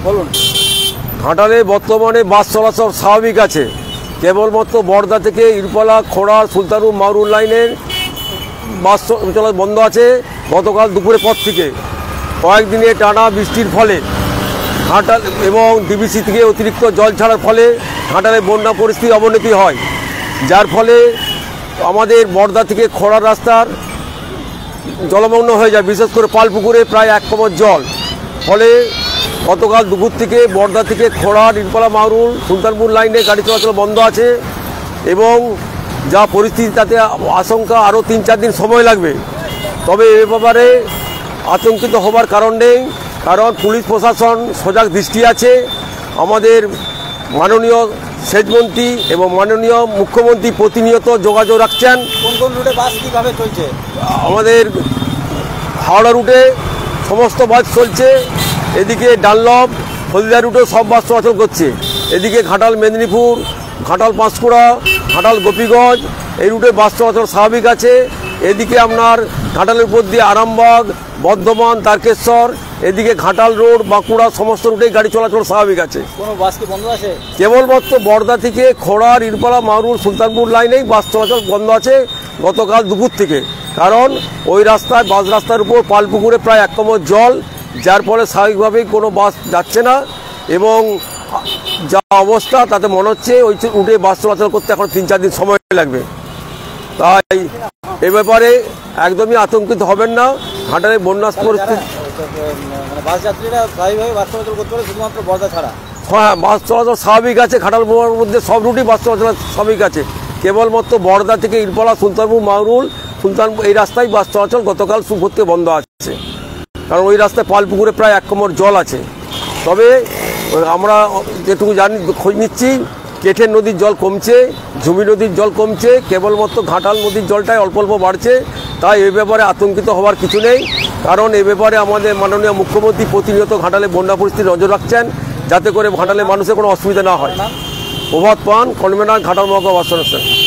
বলুন। ঘাটালে বর্তমানে বাস চলাচল স্বাভাবিক আছে, কেবলমাত্র বর্দা থেকে ইরপালা, খোড়ার, সুলতানপুর, মাউরুল লাইনের বাস চলাচল বন্ধ আছে গতকাল দুপুরের পর থেকে। কয়েকদিনে টানা বৃষ্টির ফলে ঘাটাল এবং ডিবিসি থেকে অতিরিক্ত জল ছাড়ার ফলে ঘাটালে বন্যা পরিস্থিতির অবনতি হয়, যার ফলে আমাদের বর্দা থেকে খোড়ার রাস্তার জলমগ্ন হয়ে যায়, বিশেষ করে পালপুকুরে প্রায় 1 কোমর জল। ফলে গতকাল দুপুর থেকে বর্দা থেকে খোড়া, ইরপালা, মাউরুল, সুলতানপুর লাইনে গাড়ি চলাচল বন্ধ আছে এবং যা পরিস্থিতি তাতে আশঙ্কা আরও 3-4 দিন সময় লাগবে। তবে এ ব্যাপারে আতঙ্কিত হবার কারণ নেই, কারণ পুলিশ প্রশাসন সজাগ দৃষ্টি আছে। আমাদের মাননীয় সেচমন্ত্রী এবং মাননীয় মুখ্যমন্ত্রী প্রতিনিয়ত যোগাযোগ রাখছেন। কোন কোন রুটে বাস কীভাবে চলছে? আমাদের হাওড়া রুটে সমস্ত বাস চলছে, এদিকে ডানলপ, হলদিয়া রুটেও সব বাস চলাচল করছে। এদিকে ঘাটাল মেদিনীপুর, ঘাটাল পাঁশকুড়া, ঘাটাল গোপীগঞ্জ এই রুটে বাস চলাচল স্বাভাবিক আছে। এদিকে আপনার ঘাটালের উপর দিয়ে আরামবাগ, বর্ধমান, তারকেশ্বর, এদিকে ঘাটাল রোড, বাঁকুড়া সমস্ত রুটেই গাড়ি চলাচল স্বাভাবিক আছে। কোনো বাস কি বন্ধ আছে? কেবলমাত্র বর্দা থেকে খোড়ার, ইরপালা, মাউরুল, সুলতানপুর লাইনেই বাস চলাচল বন্ধ আছে গতকাল দুপুর থেকে, কারণ ওই রাস্তায় বাস রাস্তার উপর পালপুকুরে প্রায় 1 কোমর জল, যার ফলে স্বাভাবিকভাবেই কোনো বাস যাচ্ছে না এবং যা অবস্থা তাতে মনে হচ্ছে ওই রুটে বাস চলাচল করতে এখন 3-4 দিন সময় লাগবে। তাই এ ব্যাপারে একদমই আতঙ্কিত হবেন না। ঘাটালে বন্যা পরিস্থিতি, বাস যাত্রীরা স্বাভাবিকভাবে বাস চলাচল করতে পারে শুধুমাত্র বর্দা ছাড়া? হ্যাঁ, বাস চলাচল স্বাভাবিক আছে। ঘাটাল মধ্যে সব রুটই বাস চলাচল স্বাভাবিক আছে, কেবলমাত্র বর্দা থেকে ইরপালা, সুলতানপুর, মাউরুল, সুলতানপুর এই রাস্তায় বাস চলাচল গতকাল সুপুর থেকে বন্ধ আছে, কারণ ওই রাস্তায় পালপুকুরে প্রায় 1 কোমর জল আছে। তবে আমরা যেটুকু জানি, খোঁজ নিচ্ছি, কেঠের নদীর জল কমছে, ঝুমি নদীর জল কমছে, কেবলমাত্র ঘাটাল নদীর জলটাই অল্প অল্প বাড়ছে। তাই এই ব্যাপারে আতঙ্কিত হওয়ার কিছু নেই, কারণ এ ব্যাপারে আমাদের মাননীয় মুখ্যমন্ত্রী প্রতিনিয়ত ঘাটালে বন্যা পরিস্থিতি নজর রাখছেন, যাতে করে ঘাটালে মানুষের কোনো অসুবিধা না হয়। প্রভাত পান, কনভেনার, ঘাটাল মহকুমা বাস সংস্থা।